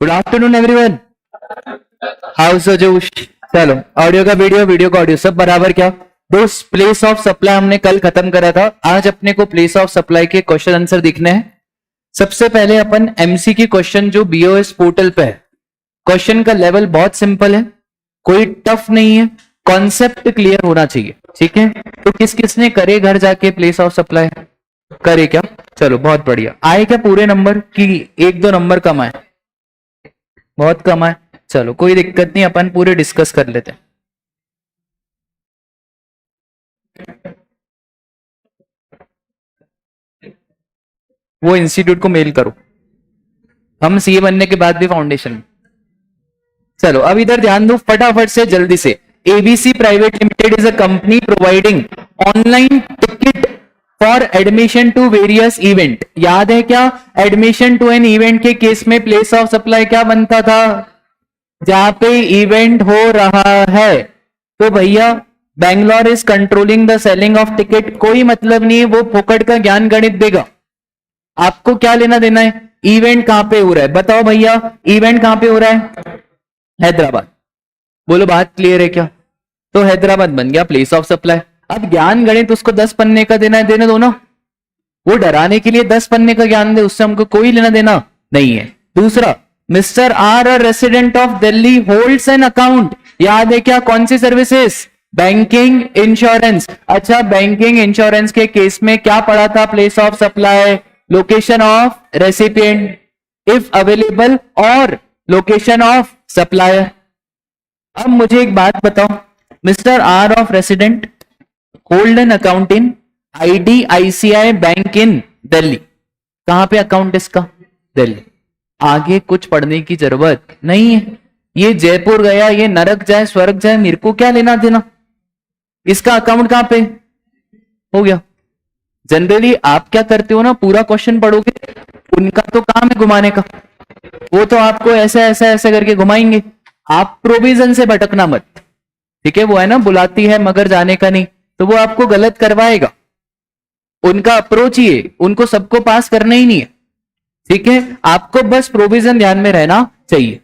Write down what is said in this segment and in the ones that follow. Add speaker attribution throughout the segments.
Speaker 1: Good afternoon everyone. House जोश। चलो audio का वीडियो, वीडियो का ऑडियो, सब बराबर क्या? दोस्त प्लेस ऑफ सप्लाई हमने कल खत्म करा था। आज अपने को प्लेस ऑफ सप्लाई के क्वेश्चन आंसर दिखने हैं। सबसे पहले अपन एमसी की क्वेश्चन जो बीओएस पोर्टल पे है, क्वेश्चन का लेवल बहुत सिंपल है, कोई टफ नहीं है, कॉन्सेप्ट क्लियर होना चाहिए। ठीक है, तो किस किसने करे घर जाके प्लेस ऑफ सप्लाई? करे क्या? चलो बहुत बढ़िया। आए क्या पूरे नंबर की एक दो नंबर कम आए? बहुत कम है। चलो कोई दिक्कत नहीं, अपन पूरे डिस्कस कर लेते हैं। वो इंस्टीट्यूट को मेल करो, हम सीए बनने के बाद भी फाउंडेशन में। चलो अब इधर ध्यान दो फटाफट से, जल्दी से। ABC private limited is a company providing online ticket for admission to various event. याद है क्या? एडमिशन टू एन इवेंट के केस में प्लेस ऑफ सप्लाई क्या बनता था? जहां पे इवेंट हो रहा है। तो भैया Bangalore is controlling the selling of ticket, कोई मतलब नहीं है, वो फोकट का ज्ञान गणित देगा। आपको क्या लेना देना है? इवेंट कहां पे हो रहा है? बताओ भैया, इवेंट कहां पे हो रहा है? हैदराबाद। बोलो बात क्लियर है क्या? तो हैदराबाद बन गया प्लेस ऑफ सप्लाई। अब ज्ञान गणित उसको 10 पन्ने का देना है, देने दो ना। वो डराने के लिए 10 पन्ने का ज्ञान दे, उससे हमको कोई लेना देना नहीं है। दूसरा, Mister R a resident of Delhi holds an account. याद है क्या? कौन सी सर्विसेज? Banking, insurance. अच्छा, बैंकिंग इंश्योरेंस के केस में क्या पढ़ा था? Place of supply, location of recipient if available, और लोकेशन ऑफ सप्लायर। अब मुझे एक बात बताओ, Mister R of resident hold an account in ICICI bank in Delhi. कहां पे अकाउंट इसका? दिल्ली। आगे कुछ पढ़ने की जरूरत नहीं है। ये जयपुर गया, ये नरक जाए स्वर्ग जाए, मेरे को क्या लेना देना? इसका अकाउंट कहां पे हो गया? जनरली आप क्या करते हो ना, पूरा क्वेश्चन पढ़ोगे, उनका तो काम है घुमाने का, वो तो आपको ऐसे ऐसे ऐसे करके घुमाएंगे। आप प्रोविजन से भटकना मत। ठीक है, वो है ना बुलाती है मगर जाने का नहीं, तो वो आपको गलत करवाएगा। उनका अप्रोच ही है, उनको सबको पास करना ही नहीं है। ठीक है, आपको बस प्रोविजन ध्यान में रहना चाहिए।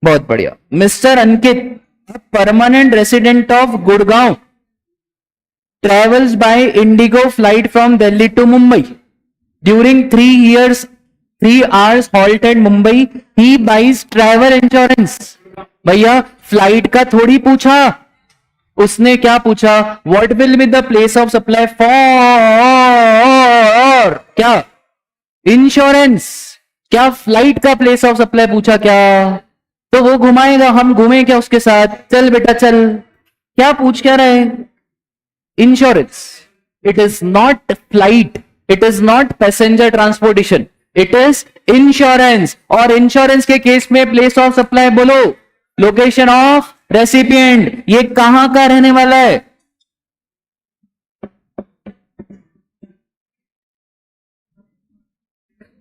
Speaker 1: बहुत बढ़िया। Mister Ankit, permanent resident of Gurgaon, travels by IndiGo flight from Delhi to Mumbai during 3 hours halt at Mumbai, he buys travel insurance। भैया फ्लाइट का थोड़ी पूछा, उसने क्या पूछा? What will be the place of supply for क्या? इंश्योरेंस। क्या फ्लाइट का प्लेस ऑफ सप्लाई पूछा क्या? तो वो घुमाएगा, हम घूमे क्या उसके साथ? चल बेटा चल। क्या पूछ क्या रहे? Insurance. It is not flight, it is not passenger transportation, it is insurance. और इंश्योरेंस के केस में प्लेस ऑफ सप्लाई बोलो लोकेशन ऑफ रेसिपिएंट। ये कहां का रहने वाला है?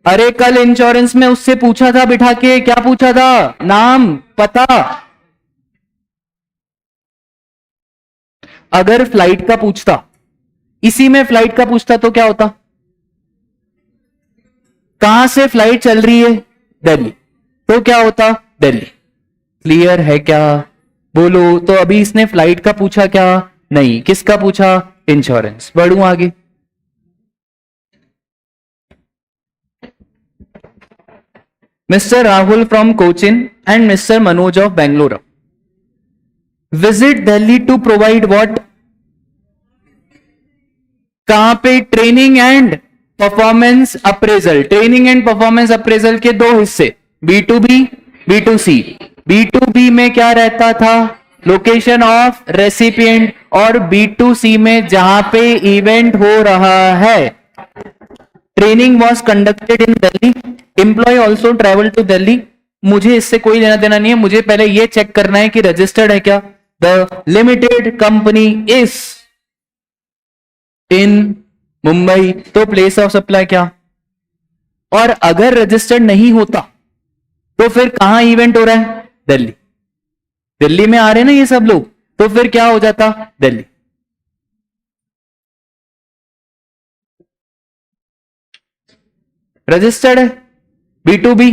Speaker 1: अरे कल इंश्योरेंस में उससे पूछा था बिठा के, क्या पूछा था? नाम पता। अगर फ्लाइट का पूछता, इसी में फ्लाइट का पूछता तो क्या होता? कहां से फ्लाइट चल रही है? दिल्ली। तो क्या होता? दिल्ली। क्लियर है क्या? बोलो। तो अभी इसने फ्लाइट का पूछा क्या? नहीं। किसका पूछा? इंश्योरेंस। बढ़ू आगे। Mister Rahul from Cochin and mister Manoj of Bangalore visit Delhi to provide what? कहां पे? Training and performance appraisal. Training and performance appraisal के दो हिस्से, B2B, B2C। B2B में क्या रहता था? Location of recipient. और B2C में जहां पे इवेंट हो रहा है। Training was conducted in Delhi, employ also travel to Delhi. मुझे इससे कोई लेना देना नहीं है, मुझे पहले ये चेक करना है कि रजिस्टर्ड है क्या। The limited company is in Mumbai, तो प्लेस ऑफ सप्लाई क्या? और अगर रजिस्टर्ड नहीं होता तो फिर कहां इवेंट हो रहा है? दिल्ली। दिल्ली में आ रहे हैं ना ये सब लोग, तो फिर क्या हो जाता? दिल्ली। रजिस्टर्ड है B2B,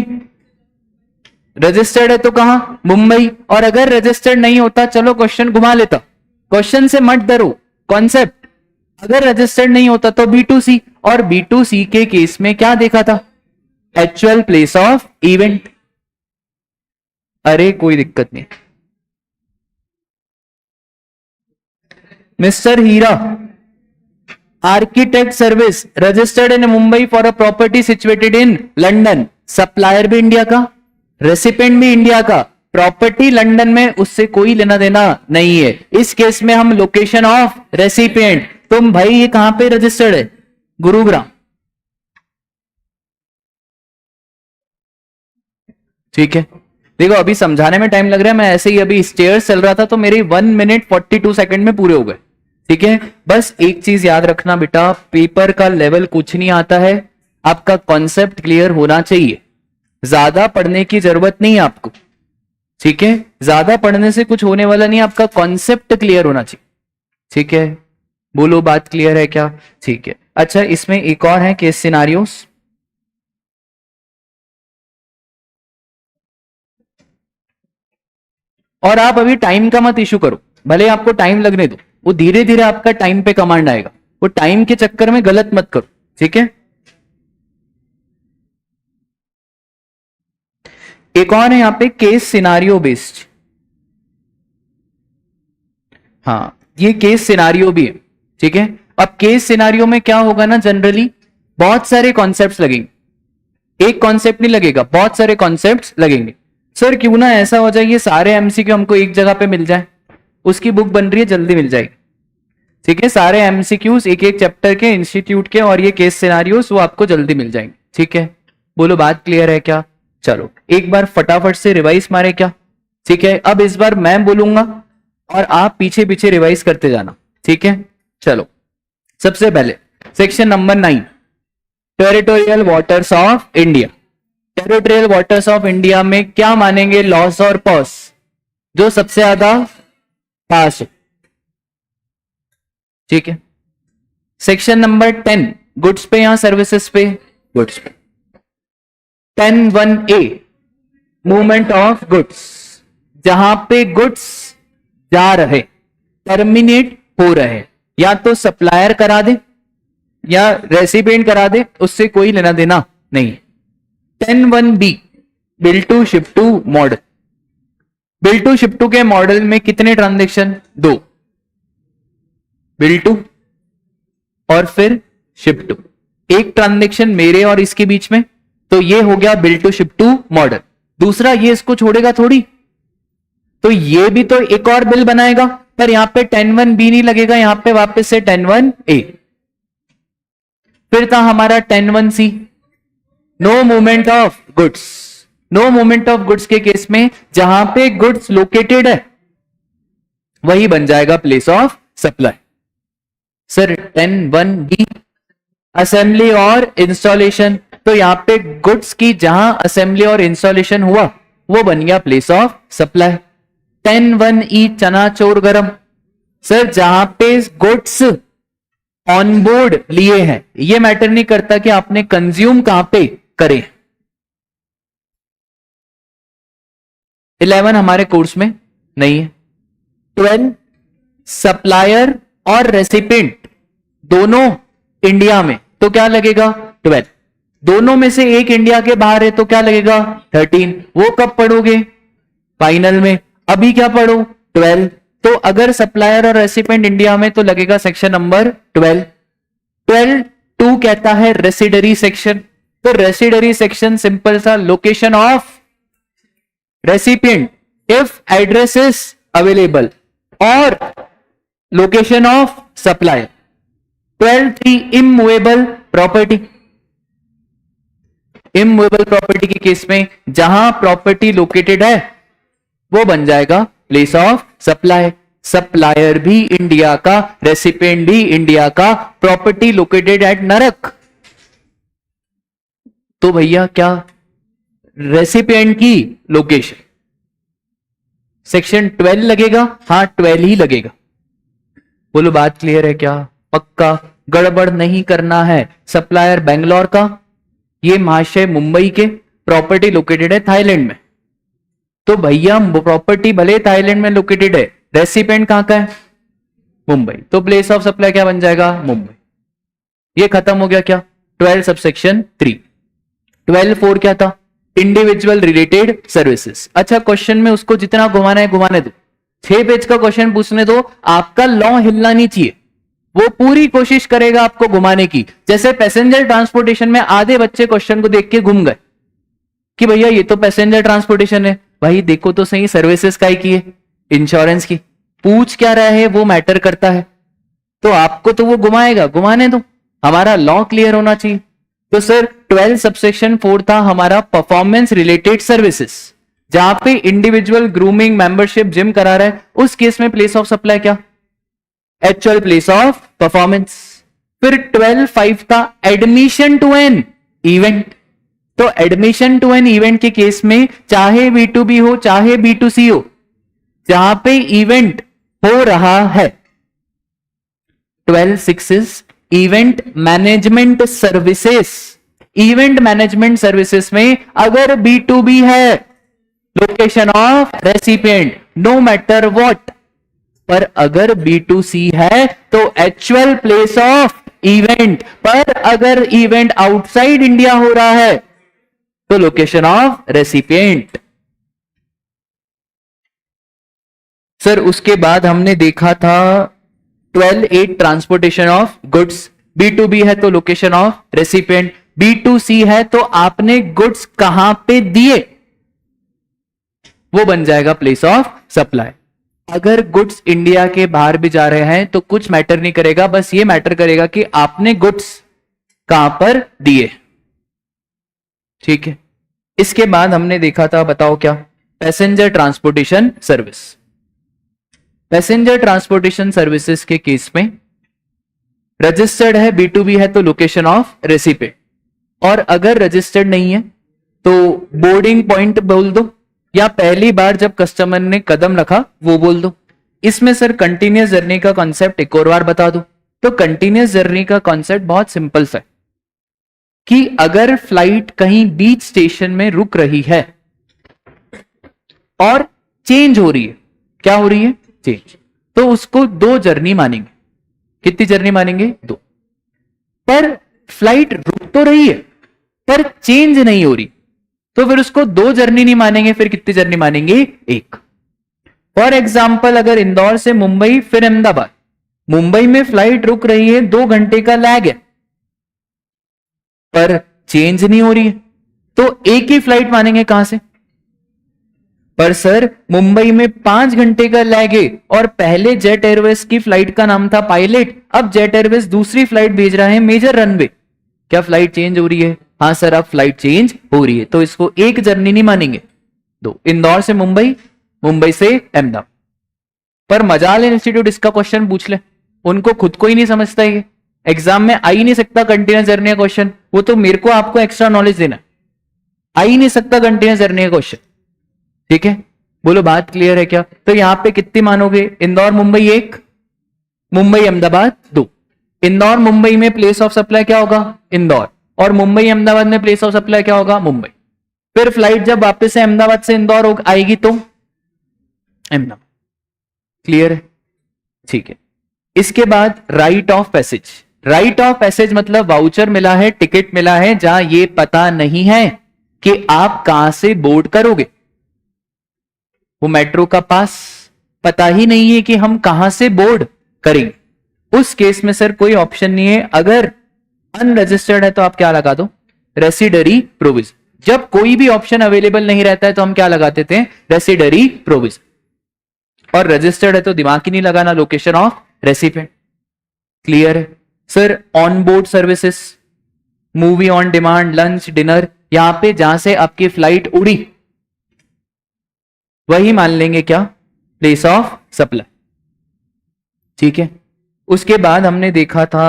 Speaker 1: रजिस्टर्ड है तो कहां, मुंबई। और अगर रजिस्टर्ड नहीं होता, चलो क्वेश्चन घुमा लेता, क्वेश्चन से मत डरो, कॉन्सेप्ट। अगर रजिस्टर्ड नहीं होता तो B2C, और B2C के केस में क्या देखा था, एक्चुअल प्लेस ऑफ इवेंट। अरे कोई दिक्कत नहीं। Mister Hira, architect service registered in Mumbai for a property situated in London, supplier भी इंडिया का, रेसिपेंट भी इंडिया का, प्रॉपर्टी लंदन में, उससे कोई लेना देना नहीं है। इस केस में हम लोकेशन ऑफ रेसिपेंट, तुम भाई ये कहां पे रजिस्टर्ड है, गुरुग्राम। ठीक है, देखो अभी समझाने में टाइम लग रहा है, मैं ऐसे ही अभी स्टेयर्स चल रहा था तो मेरे 1 मिनट 42 सेकंड में पूरे हो गए। ठीक है, बस एक चीज याद रखना बेटा, पेपर का लेवल कुछ नहीं आता है, आपका कॉन्सेप्ट क्लियर होना चाहिए, ज्यादा पढ़ने की जरूरत नहीं है आपको। ठीक है, ज्यादा पढ़ने से कुछ होने वाला नहीं, आपका कॉन्सेप्ट क्लियर होना चाहिए। ठीक है, बोलो बात क्लियर है क्या? ठीक है, अच्छा इसमें एक और है केस सिनारियोस। और आप अभी टाइम का मत इशू करो, भले आपको टाइम लगने दो, वो धीरे धीरे आपका टाइम पे कमांड आएगा, वो टाइम के चक्कर में गलत मत करो। ठीक है, एक और है यहां पे केस सिनारियो बेस्ड। हाँ, ये केस सिनारियो भी है। ठीक है, अब केस सिनारियो में क्या होगा ना, जनरली बहुत सारे कॉन्सेप्ट्स लगेंगे, एक कॉन्सेप्ट नहीं लगेगा, बहुत सारे कॉन्सेप्ट्स लगेंगे। सर क्यों ना ऐसा हो जाए, ये सारे एमसीक्यू हमको एक जगह पे मिल जाए, उसकी बुक बन रही है, जल्दी मिल जाएगी। ठीक है, सारे एमसीक्यूज एक एक चैप्टर के, इंस्टीट्यूट के, और ये केस सिनारियोस वो आपको जल्दी मिल जाएंगे। ठीक है, बोलो बात क्लियर है क्या? चलो एक बार फटाफट से रिवाइज मारे क्या? ठीक है, अब इस बार मैं बोलूंगा और आप पीछे पीछे रिवाइज करते जाना। ठीक है, चलो सबसे पहले section number 9, territorial waters of India. Territorial waters of India में क्या मानेंगे, लॉस और पॉस, जो सबसे ज्यादा पास हो। ठीक है, सेक्शन नंबर 10 गुड्स पे या सर्विसेज पे, गुड्स पे। 10(1)(a) मूवमेंट ऑफ गुड्स, जहां पे गुड्स जा रहे, टर्मिनेट हो रहे, या तो सप्लायर करा दे या रेसिपिएंट करा दे, उससे कोई लेना देना नहीं। 10(1)(b) bill to ship to model. Bill to ship to के मॉडल में कितने ट्रांजेक्शन, 2, बिल टू और फिर शिप टू, एक ट्रांजेक्शन मेरे और इसके बीच में, तो ये हो गया bill to ship to model. दूसरा ये इसको छोड़ेगा थोड़ी, तो ये भी तो एक और बिल बनाएगा, पर यहां पे 10(1)(b) नहीं लगेगा, यहां पे वापस से 10(1)(a). फिर था हमारा 10(1)(c), no movement of goods. No movement of goods के केस में जहां पे गुड्स लोकेटेड है वही बन जाएगा place of supply. Sir 10(1)(b) assembly और इंस्टॉलेशन, तो यहां पे गुड्स की जहां असेंबली और इंस्टॉलेशन हुआ वो बन गया प्लेस ऑफ सप्लाई। 10(1)(e) चना चोर गरम, सर जहां पे गुड्स ऑन बोर्ड लिए हैं, ये मैटर नहीं करता कि आपने कंज्यूम कहां पे करे। 11 हमारे कोर्स में नहीं है। 12 सप्लायर और रेसिपिएंट दोनों इंडिया में, तो क्या लगेगा 12। दोनों में से एक इंडिया के बाहर है तो क्या लगेगा 13। वो कब पढ़ोगे, फाइनल में। अभी क्या पढ़ो 12। तो अगर सप्लायर और रेसिपिएंट इंडिया में तो लगेगा सेक्शन नंबर 12। 12(2) कहता है रेसिडरी सेक्शन, तो रेसिडरी सेक्शन सिंपल सा, location of recipient if address is available और location of supplier. 12(3) immovable property. Immovable property के केस में जहां प्रॉपर्टी लोकेटेड है वो बन जाएगा प्लेस ऑफ सप्लाई। सप्लायर भी इंडिया का, रेसिपिएंट भी इंडिया का, प्रॉपर्टी लोकेटेड एट नरक, तो भैया क्या रेसिपिएंट की लोकेशन सेक्शन 12 लगेगा। हाँ 12 ही लगेगा। बोलो बात क्लियर है क्या? पक्का गड़बड़ नहीं करना है। सप्लायर बेंगलोर का, ये महाशय मुंबई के, प्रॉपर्टी लोकेटेड है थाईलैंड में। तो भैया प्रॉपर्टी भले थाईलैंड में लोकेटेड है, रेसिपिएंट कहां का है? मुंबई, तो प्लेस ऑफ सप्लाई क्या बन जाएगा? मुंबई। ये खत्म हो गया क्या? 12 सबसेक्शन 3। 12(4) क्या था? Individual related services. अच्छा, क्वेश्चन में उसको जितना घुमाना है घुमाने दो, 6 पेज का क्वेश्चन पूछने दो, आपका लॉ हिलना नहीं चाहिए, वो पूरी कोशिश करेगा आपको घुमाने की। जैसे पैसेंजर ट्रांसपोर्टेशन में आधे बच्चे क्वेश्चन को देख के घूम गए कि भैया ये तो पैसेंजर ट्रांसपोर्टेशन है। भाई देखो तो सही, सर्विसेज काय की है? इंश्योरेंस की। पूछ क्या रहा है वो मैटर करता है, तो आपको तो वो घुमाएगा, घुमाने दो, हमारा लॉ क्लियर होना चाहिए। तो सर 12 सबसेक्शन 4 था हमारा परफॉर्मेंस रिलेटेड सर्विसेज, जहां पे इंडिविजुअल ग्रूमिंग, मेंबरशिप, जिम करा रहा है, उस केस में प्लेस ऑफ सप्लाई क्या? Actual place of performance. फिर 12(5) था एडमिशन टू एन इवेंट। तो एडमिशन टू एन इवेंट के केस में चाहे B2B हो चाहे B2C हो, जहां पे इवेंट हो रहा है। 12(6) event management services. Event management services में अगर B2B है, location of recipient no matter what, पर अगर B2C है तो एक्चुअल प्लेस ऑफ इवेंट। पर अगर इवेंट आउटसाइड इंडिया हो रहा है तो लोकेशन ऑफ रेसिपिएंट। सर उसके बाद हमने देखा था 12(8) ट्रांसपोर्टेशन ऑफ गुड्स। B2B है तो लोकेशन ऑफ रेसिपिएंट, B2C है तो आपने गुड्स कहां पे दिए, वो बन जाएगा प्लेस ऑफ सप्लाई। अगर गुड्स इंडिया के बाहर भी जा रहे हैं तो कुछ मैटर नहीं करेगा, बस ये मैटर करेगा कि आपने गुड्स कहां पर दिए। ठीक है, इसके बाद हमने देखा था, बताओ क्या? Passenger transportation service. Passenger transportation services के केस में रजिस्टर्ड है, B2B है तो लोकेशन ऑफ रेसिपिएंट, और अगर रजिस्टर्ड नहीं है तो बोर्डिंग पॉइंट बोल दो, या पहली बार जब कस्टमर ने कदम रखा वो बोल दो। इसमें सर कंटिन्यूअस जर्नी का कॉन्सेप्ट एक और बार बता दो। तो कंटिन्यूअस जर्नी का कॉन्सेप्ट बहुत सिंपल सा है कि अगर फ्लाइट कहीं बीच स्टेशन में रुक रही है और चेंज हो रही है, क्या हो रही है? चेंज, तो उसको 2 जर्नी मानेंगे। कितनी जर्नी मानेंगे? 2। पर फ्लाइट रुक तो रही है पर चेंज नहीं हो रही, तो फिर उसको 2 जर्नी नहीं मानेंगे, फिर कितनी जर्नी मानेंगे? 1। फॉर एग्जाम्पल अगर इंदौर से मुंबई फिर अहमदाबाद, मुंबई में फ्लाइट रुक रही है, 2 घंटे का लैग है पर चेंज नहीं हो रही है, तो एक ही फ्लाइट मानेंगे। कहां से? पर सर मुंबई में 5 घंटे का लैग है और पहले जेट एयरवेज की फ्लाइट का नाम था पायलट, अब जेट एयरवेज दूसरी फ्लाइट भेज रहा है मेजर रनवे, क्या फ्लाइट चेंज हो रही है? हाँ सर, अब फ्लाइट चेंज हो रही है, तो इसको 1 जर्नी नहीं मानेंगे, 2। इंदौर से मुंबई, मुंबई से अहमदाबाद। पर मजाल इंस्टीट्यूट इसका क्वेश्चन पूछ ले, उनको खुद को ही नहीं समझता है, एग्जाम में आ ही नहीं सकता कंटिन्यूअस जर्नी का क्वेश्चन, वो तो मेरे को आपको एक्स्ट्रा नॉलेज देना, आ ही नहीं सकता कंटिन्यूअस जर्नी का क्वेश्चन। ठीक है, बोलो बात क्लियर है क्या? तो यहां पे कितनी मानोगे? इंदौर मुंबई 1, मुंबई अहमदाबाद 2। इंदौर मुंबई में प्लेस ऑफ सप्लाई क्या होगा? इंदौर, और मुंबई अहमदाबाद में प्लेस ऑफ सप्लाई क्या होगा? मुंबई। फिर फ्लाइट जब वापस से अहमदाबाद से इंदौर आएगी तो अहमदाबाद। क्लियर है? ठीक है, इसके बाद right of passage. Right of passage मतलब वाउचर मिला है, टिकट मिला है, जहां ये पता नहीं है कि आप कहां से बोर्ड करोगे। वो मेट्रो का पास पता ही नहीं है कि हम कहां से बोर्ड करेंगे, उस केस में सर कोई ऑप्शन नहीं है। अगर अनरजिस्टर्ड है तो आप क्या लगा दो? Residuary provision. जब कोई भी ऑप्शन अवेलेबल नहीं रहता है तो हम क्या लगाते थे? Residuary provision. और रजिस्टर्ड है तो दिमाग ही नहीं लगाना, लोकेशन ऑफ रेसिपिएंट। क्लियर है sir? On board services, movie on demand, lunch, dinner, यहां पे जहां से आपकी फ्लाइट उड़ी वही मान लेंगे क्या? Place of supply. ठीक है, उसके बाद हमने देखा था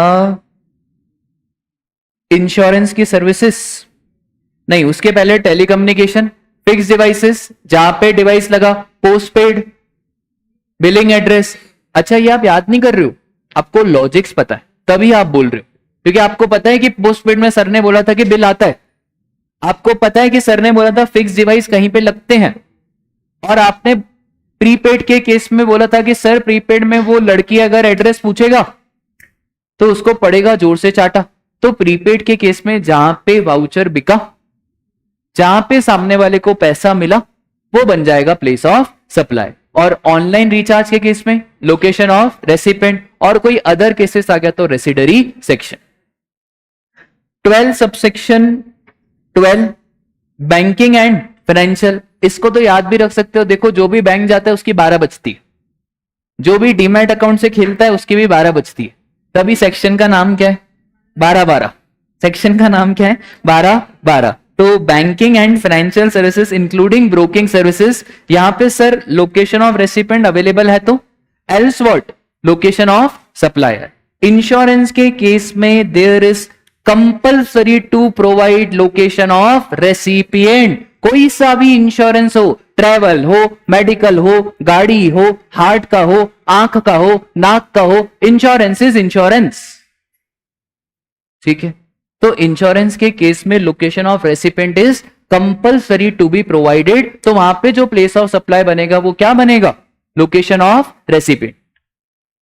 Speaker 1: इंश्योरेंस की सर्विसेज, नहीं उसके पहले टेलीकम्युनिकेशन, फिक्स डिवाइसेस, जहां पे डिवाइस लगा, पोस्टपेड, बिलिंग एड्रेस। अच्छा ये आप याद नहीं कर रहे हो, आपको लॉजिक्स पता है तभी आप बोल रहे हो, क्योंकि आपको पता है कि पोस्टपेड में सर ने बोला था कि बिल आता है, आपको पता है कि सर ने बोला था फिक्स डिवाइस कहीं पे लगते हैं, और आपने प्रीपेड के केस में बोला था कि सर प्रीपेड में वो लड़की अगर एड्रेस पूछेगा तो उसको पड़ेगा जोर से चाटा। तो प्रीपेड के केस में जहां पे वाउचर बिका, जहां पे सामने वाले को पैसा मिला, वो बन जाएगा प्लेस ऑफ सप्लाई। और ऑनलाइन रिचार्ज के केस में लोकेशन ऑफ रेसिपेंट, और कोई अदर केसेस आ गया तो residuary section. 12 subsection 12 banking and financial, इसको तो याद भी रख सकते हो। देखो जो भी बैंक जाता है उसकी 12 बचती है, जो भी डीमैट अकाउंट से खेलता है उसकी भी 12 बचती है। तभी सेक्शन का नाम क्या है? 12-12। सेक्शन का नाम क्या है? 12-12। तो banking and financial services including broking services, यहां पे sir location of recipient available है तो else what? Location of supplier. Insurance के केस में there is compulsory to provide location of recipient. कोई सा भी इंश्योरेंस हो, ट्रैवल हो, मेडिकल हो, गाड़ी हो, हार्ट का हो, आंख का हो, नाक का हो, इंश्योरेंस इज इंश्योरेंस। ठीक है, तो इंश्योरेंस के केस में location of recipient is compulsory to be provided. तो वहां पे जो प्लेस ऑफ सप्लाई बनेगा वो क्या बनेगा? Location of recipient.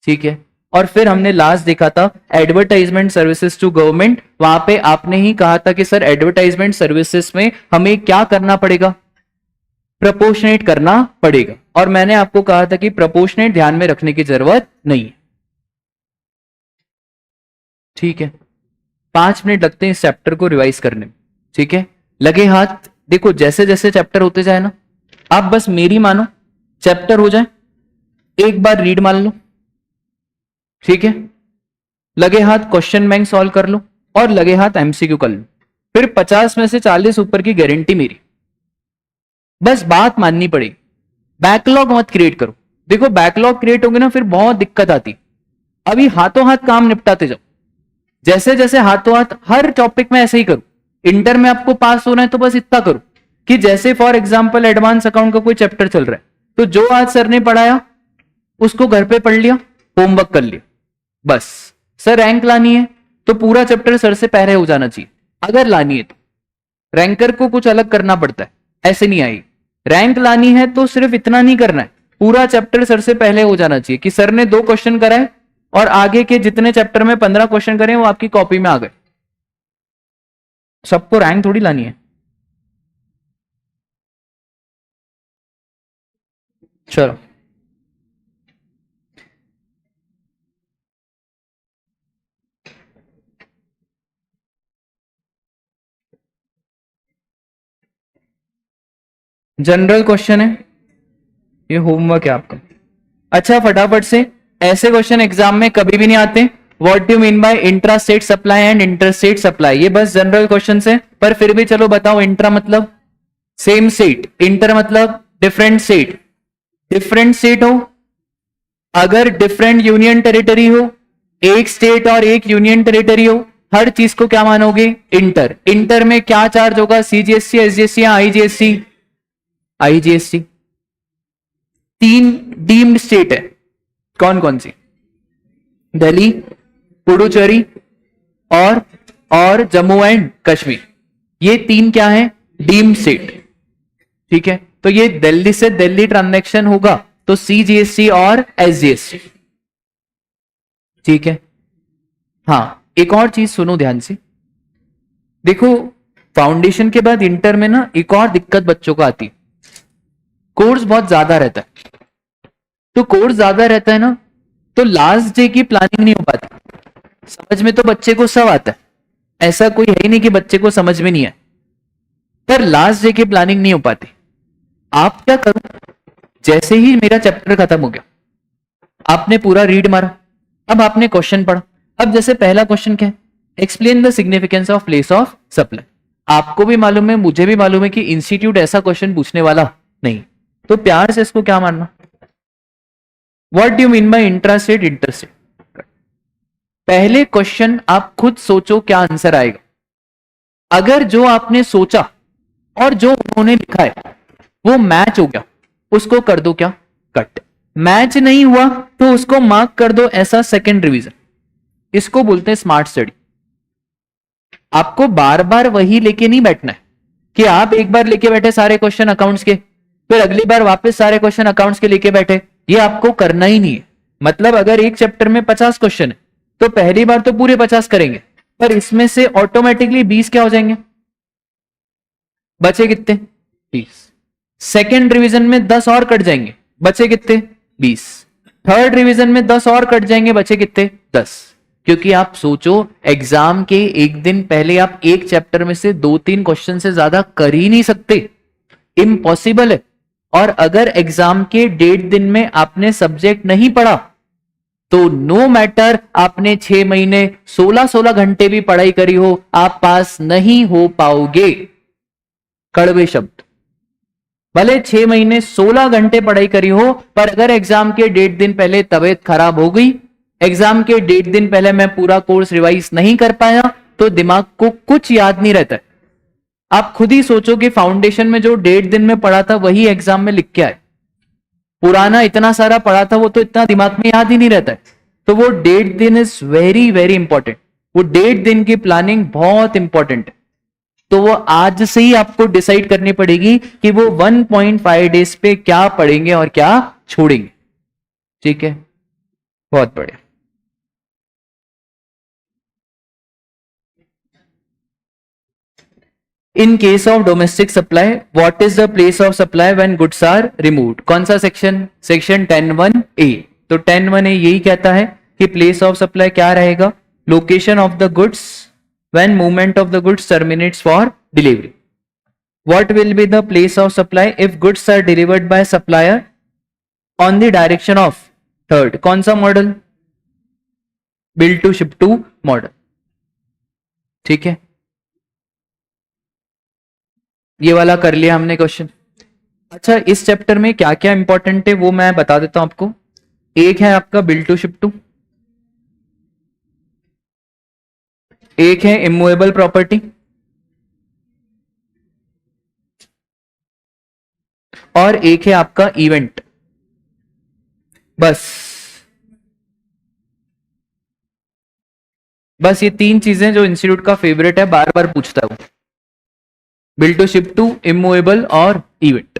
Speaker 1: ठीक है, और फिर हमने लास्ट देखा था एडवर्टाइजमेंट सर्विसेज टू गवर्नमेंट। वहां पे आपने ही कहा था कि सर एडवर्टाइजमेंट सर्विसेज में हमें क्या करना पड़ेगा? प्रपोर्शनेट करना पड़ेगा। और मैंने आपको कहा था कि प्रपोर्शनेट ध्यान में रखने की जरूरत नहीं है। ठीक है, 5 मिनट लगते हैं इस चैप्टर को रिवाइज करने में। ठीक है, लगे हाथ। देखो जैसे जैसे चैप्टर होते जाए ना, आप बस मेरी मानो, चैप्टर हो जाए एक बार रीड मान लो। ठीक है, लगे हाथ क्वेश्चन बैंक सॉल्व कर लो और लगे हाथ एमसीक्यू कर लो। फिर 50 में से 40 ऊपर की गारंटी मेरी। बस बात माननी पड़ेगी, बैकलॉग मत क्रिएट करो। देखो बैकलॉग क्रिएट होगी ना फिर बहुत दिक्कत आती। अभी हाथों हाथ काम निपटाते जाओ, जैसे जैसे हाथों हाथ। हर टॉपिक में ऐसे ही करो। इंटर में आपको पास होना है तो बस इतना करो कि जैसे फॉर एग्जांपल एडवांस अकाउंट का कोई चैप्टर चल रहा है तो जो आज सर ने पढ़ाया उसको घर पे पढ़ लिया, होमवर्क कर लिया, बस। सर रैंक लानी है तो पूरा चैप्टर सर से पहले हो जाना चाहिए। अगर लानी है तो रैंकर को कुछ अलग करना पड़ता है, ऐसे नहीं आएगी। रैंक लानी है तो सिर्फ इतना नहीं करना है, पूरा चैप्टर सर से पहले हो जाना चाहिए कि सर ने 2 क्वेश्चन कराए और आगे के जितने चैप्टर में 15 क्वेश्चन करें वो आपकी कॉपी में आ गए। सबको रैंक थोड़ी लानी है। चलो जनरल क्वेश्चन है, ये होमवर्क है आपका। अच्छा फटाफट से, ऐसे क्वेश्चन एग्जाम में कभी भी नहीं आते। What do mean by intra state supply and inter state supply, ये बस जनरल क्वेश्चन है। पर फिर भी चलो बताओ, इंट्रा मतलब सेम स्टेट, इंटर मतलब डिफरेंट स्टेट। डिफरेंट स्टेट हो, अगर डिफरेंट यूनियन टेरिटरी हो, एक स्टेट और एक यूनियन टेरिटरी हो, हर चीज को क्या मानोगे? इंटर। इंटर में क्या चार्ज होगा? सीजीएसटी, एसजीएसटी या आईजीएसटी? आईजीएसटी। 3 डीम्ड स्टेट है, कौन कौन सी? दिल्ली, पुडुचेरी और जम्मू एंड कश्मीर। ये 3 क्या है? Deemed state. ठीक है, तो ये दिल्ली से दिल्ली ट्रांजैक्शन होगा तो सीजीएसटी और एसजीएसटी। ठीक है, हाँ एक और चीज सुनो ध्यान से। देखो फाउंडेशन के बाद इंटर में ना एक और दिक्कत बच्चों को आती, कोर्स बहुत ज्यादा रहता है। तो कोर्स ज्यादा रहता है ना तो लास्ट डे की प्लानिंग नहीं हो पाती। समझ में तो बच्चे को सब आता है, ऐसा कोई है ही नहीं कि बच्चे को समझ में नहीं है, पर लास्ट डे की प्लानिंग नहीं हो पाती। आप क्या करो, जैसे ही मेरा चैप्टर खत्म हो गया, आपने पूरा रीड मारा, अब आपने क्वेश्चन पढ़ा। अब जैसे पहला क्वेश्चन क्या है? Explain the significance of place of supply. आपको भी मालूम है, मुझे भी मालूम है कि इंस्टीट्यूट ऐसा क्वेश्चन पूछने वाला नहीं, तो प्यार से इसको क्या मानना? What do you mean by intrastate interstate? पहले क्वेश्चन आप खुद सोचो क्या आंसर आएगा। अगर जो आपने सोचा और जो उन्होंने लिखा है वो मैच हो गया, उसको कर दो क्या? कट। मैच नहीं हुआ तो उसको मार्क कर दो ऐसा सेकंड रिवीजन। इसको बोलते हैं स्मार्ट स्टडी। आपको बार बार वही लेके नहीं बैठना है कि आप एक बार लेके बैठे सारे क्वेश्चन अकाउंट्स के, फिर अगली बार वापस सारे क्वेश्चन अकाउंट्स के लेके बैठे, ये आपको करना ही नहीं है। मतलब अगर एक चैप्टर में 50 क्वेश्चन है तो पहली बार तो पूरे 50 करेंगे, पर इसमें से ऑटोमेटिकली 20 क्या हो जाएंगे, बचे कितने 20। सेकेंड रिवीजन में 10 और कट जाएंगे, बचे कितने 20। थर्ड रिवीजन में 10 और कट जाएंगे, बचे कितने 10। क्योंकि आप सोचो एग्जाम के एक दिन पहले आप एक चैप्टर में से 2-3 क्वेश्चन से ज्यादा कर ही नहीं सकते, इम्पॉसिबल है। और अगर एग्जाम के 1.5 दिन में आपने सब्जेक्ट नहीं पढ़ा तो नो मैटर आपने 6 महीने 16-16 घंटे भी पढ़ाई करी हो, आप पास नहीं हो पाओगे। कड़वे शब्द, भले 6 महीने 16 घंटे पढ़ाई करी हो, पर अगर एग्जाम के 1.5 दिन पहले तबीयत खराब हो गई, एग्जाम के 1.5 दिन पहले मैं पूरा कोर्स रिवाइज नहीं कर पाया, तो दिमाग को कुछ याद नहीं रहता है। आप खुद ही सोचो कि फाउंडेशन में जो 1.5 दिन में पढ़ा था वही एग्जाम में लिख के आए, पुराना इतना सारा पढ़ा था वो तो इतना दिमाग में याद ही नहीं रहता है। तो वो 1.5 दिन इज वेरी वेरी इंपॉर्टेंट, वो 1.5 दिन की प्लानिंग बहुत इंपॉर्टेंट है। तो वो आज से ही आपको डिसाइड करनी पड़ेगी कि वो 1.5 डेज पे क्या पढ़ेंगे और क्या छोड़ेंगे। ठीक है, बहुत बढ़िया। In case of domestic supply what is the place of supply when goods are removed? कौन सा सेक्शन? Section 10(1)(a). तो 10(1)(a) यही कहता है कि प्लेस ऑफ सप्लाई क्या रहेगा, location of the goods when movement of the goods terminates for delivery. What will be the place of supply if goods are delivered by supplier on the direction of third? कौन सा model? Build to ship to model. ठीक है, ये वाला कर लिया हमने question. अच्छा, इस चैप्टर में क्या क्या इंपॉर्टेंट है वो मैं बता देता हूं आपको। एक है आपका बिल्ड टू शिप टू, एक है इमूवेबल प्रॉपर्टी, और एक है आपका इवेंट। बस ये 3 चीजें जो इंस्टीट्यूट का फेवरेट है, बार बार पूछता है वो, build to ship to, immovable और इवेंट।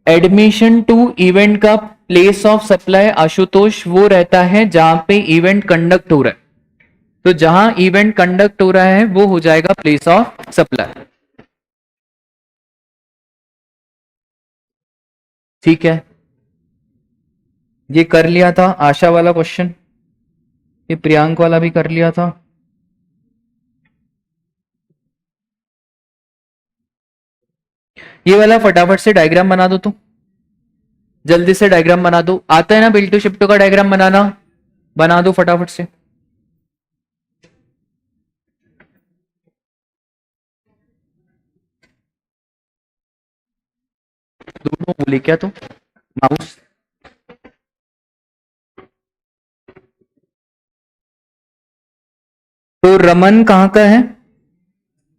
Speaker 1: एडमिशन टू इवेंट का प्लेस ऑफ सप्लाई आशुतोष वो रहता है जहां पे इवेंट कंडक्ट हो रहा है। तो जहां इवेंट कंडक्ट हो रहा है वो हो जाएगा प्लेस ऑफ सप्लाई। ठीक है, ये कर लिया था आशा वाला क्वेश्चन, ये प्रियांक वाला भी कर लिया था। ये वाला फटाफट से डायग्राम बना दो, तो जल्दी से डायग्राम बना दो। आता है ना बिल्ड टू शिप टू का डायग्राम बनाना? बना दो फटाफट से। दोनों बोले क्या तो माउस? तो रमन कहां का है?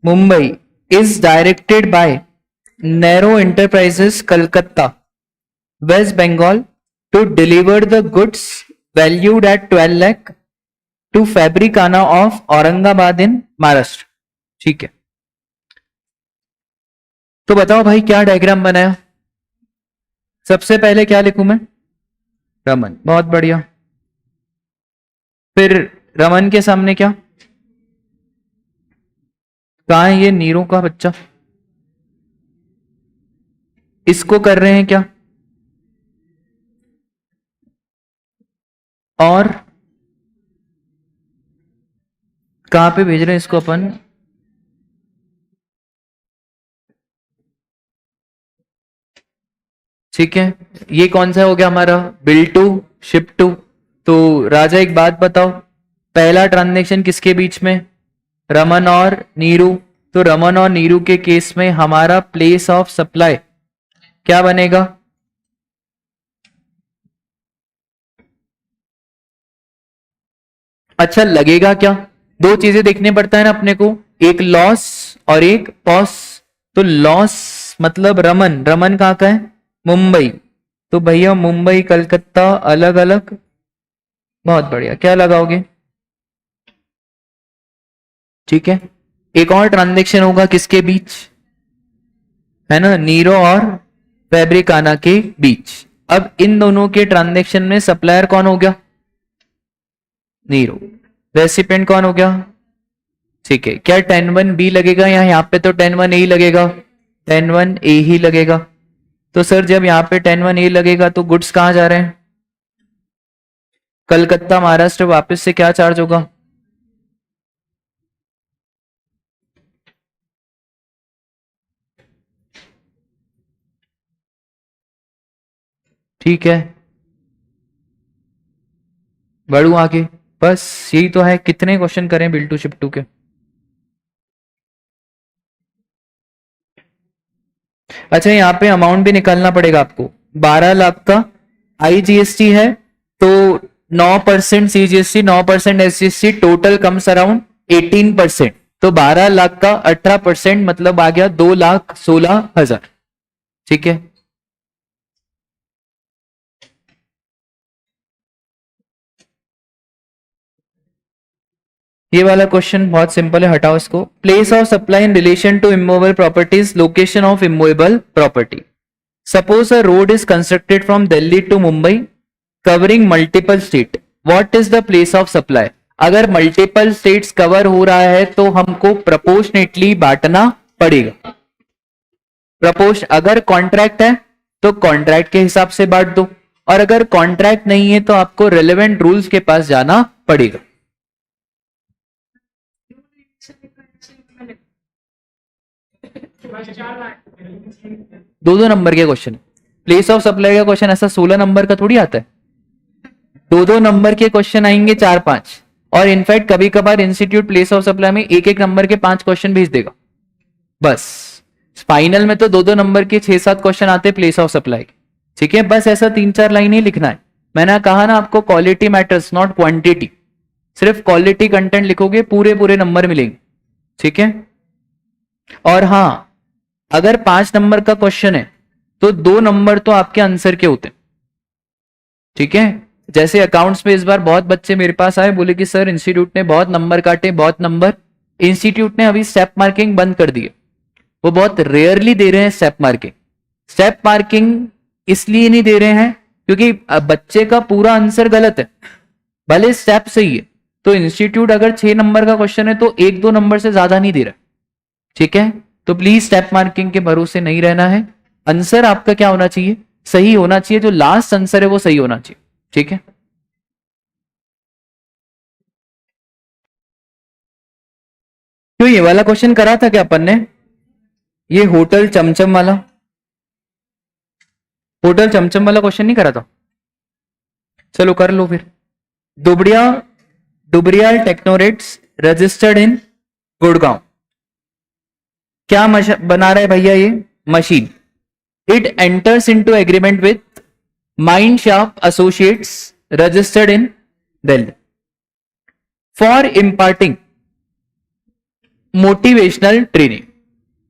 Speaker 1: Mumbai. Is directed by Narrow Enterprises Calcutta West Bengal to deliver the goods valued at 12 lakh to Fabricana of Aurangabad in Maharashtra. ठीक है, तो बताओ भाई क्या डायग्राम बनाया? सबसे पहले क्या लिखूं मैं? रमन, बहुत बढ़िया। फिर रमन के सामने क्या? कहां है ये नीरू का बच्चा? इसको कर रहे हैं क्या? और कहां पे भेज रहे हैं इसको अपन? ठीक है, ये कौन सा हो गया हमारा? Build to ship to. तो राजा एक बात बताओ, पहला ट्रांजेक्शन किसके बीच में? रमन और नीरू। तो रमन और नीरू के केस में हमारा प्लेस ऑफ सप्लाई क्या बनेगा? अच्छा लगेगा क्या? दो चीजें देखने पड़ता है ना अपने को, एक लॉस और एक पॉस। तो लॉस मतलब रमन, रमन कहां का है? मुंबई। तो भैया मुंबई कलकत्ता अलग अलग। बहुत बढ़िया, क्या लगाओगे? ठीक है, एक और ट्रांजेक्शन होगा किसके बीच, है ना, नीरो और फैब्रिकाना के बीच। अब इन दोनों के ट्रांजेक्शन में सप्लायर कौन हो गया, नीरो, रेसिपेंट कौन हो गया, ठीक है। क्या 10(1)(b) लगेगा या यहाँ पे तो 10(1)(a) ही लगेगा, 10(1)(a) ही लगेगा। तो सर जब यहाँ पे 10(1)(a) लगेगा तो गुड्स कहाँ जा रहे हैं, कलकत्ता महाराष्ट्र, वापस से क्या चार्ज होगा, ठीक है, बढ़ू आगे। बस यही तो है, कितने क्वेश्चन करें बिल्टू शिफ्टू के। अच्छा यहाँ पे अमाउंट भी निकालना पड़ेगा आपको, 12 लाख का आईजीएसटी है तो 9% CGST, 9% SGST, total comes around 18%। तो 12 लाख का 18% मतलब आ गया 2,16,000, ठीक है। ये वाला क्वेश्चन बहुत सिंपल है, हटाओ इसको। Place of supply in relation to immovable properties, location of immovable property. Suppose a road is constructed from Delhi to Mumbai covering multiple state, what is the place of supply. अगर मल्टीपल स्टेट्स कवर हो रहा है तो हमको proportionately बांटना पड़ेगा। अगर contract है तो कॉन्ट्रैक्ट के हिसाब से बांट दो, और अगर कॉन्ट्रैक्ट नहीं है तो आपको रेलेवेंट रूल्स के पास जाना पड़ेगा। दो नंबर के क्वेश्चन, प्लेस ऑफ सप्लाई का क्वेश्चन ऐसा 16 नंबर का थोड़ी आता है, दो नंबर के क्वेश्चन आएंगे 4-5, और इनफैक्ट कभी कभार इंस्टीट्यूट प्लेस ऑफ सप्लाई में एक नंबर के 5 क्वेश्चन भेज देगा। बस फाइनल में तो दो नंबर के 6-7 क्वेश्चन आते प्लेस ऑफ सप्लाई, ठीक है। बस ऐसा 3-4 लाइन ही लिखना है। मैंने कहा ना आपको, क्वालिटी मैटर्स नॉट क्वांटिटी, सिर्फ क्वालिटी कंटेंट लिखोगे पूरे नंबर मिलेंगे, ठीक है। और हाँ, अगर 5 नंबर का क्वेश्चन है तो 2 नंबर तो आपके आंसर के होते हैं, ठीक है। जैसे अकाउंट्स में इस बार बहुत बच्चे मेरे पास आए, बोले कि सर इंस्टीट्यूट ने बहुत नंबर काटे, बहुत नंबर। इंस्टीट्यूट ने अभी स्टेप मार्किंग बंद कर दी है, वो बहुत रेयरली दे रहे हैं स्टेप मार्किंग। स्टेप मार्किंग इसलिए नहीं दे रहे हैं क्योंकि बच्चे का पूरा आंसर गलत है, भले स्टेप सही है। तो इंस्टीट्यूट अगर 6 नंबर का क्वेश्चन है तो 1-2 नंबर से ज्यादा नहीं दे रहा, ठीक है। तो प्लीज स्टेप मार्किंग के भरोसे नहीं रहना है। आंसर आपका क्या होना चाहिए, सही होना चाहिए, जो लास्ट आंसर है वो सही होना चाहिए, ठीक है। तो ये वाला क्वेश्चन करा था क्या अपन ने, ये होटल चमचम वाला, होटल चमचम वाला क्वेश्चन नहीं करा था, चलो कर लो फिर। डुबरियाल टेक्नोरेट्स रजिस्टर्ड इन गुड़गांव, क्या बना रहा है भैया ये machine. It enters into agreement with mind sharp associates registered in Delhi for imparting motivational training.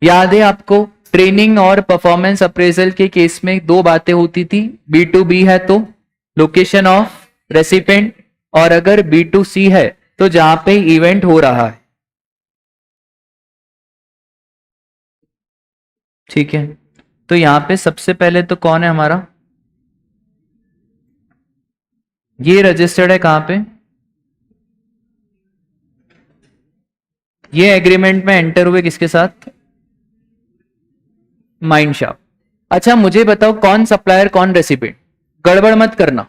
Speaker 1: याद है आपको, ट्रेनिंग और परफॉर्मेंस अप्रेजल के केस में 2 बातें होती थी, B2B है तो लोकेशन ऑफ रेसिपेंट, और अगर B2C है तो जहां पे इवेंट हो रहा है, ठीक है। तो यहां पे सबसे पहले तो कौन है हमारा, ये रजिस्टर्ड है कहां पे, ये एग्रीमेंट में एंटर हुए किसके साथ, माइंड शॉप। अच्छा मुझे बताओ कौन सप्लायर कौन रेसिपेंट, गड़बड़ मत करना।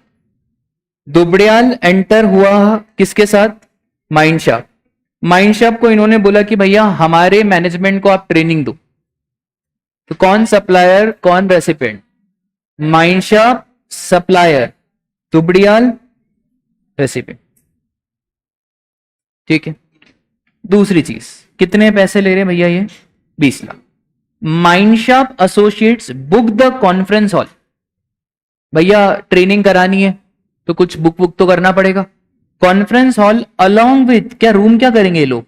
Speaker 1: दुबड़ियाल एंटर हुआ किसके साथ, माइंड शॉप। माइंड शॉप को इन्होंने बोला कि भैया हमारे मैनेजमेंट को आप ट्रेनिंग दो, तो कौन सप्लायर कौन recipient, Mind Shop supplier, Dubriyal recipient, ठीक है। दूसरी चीज, कितने पैसे ले रहे हैं भैया ये, 20 lakh. Mindsharp associates book the conference hall, भैया ट्रेनिंग करानी है तो कुछ बुक तो करना पड़ेगा। कॉन्फ्रेंस हॉल अलोंग विथ, क्या रूम क्या करेंगे ये लोग,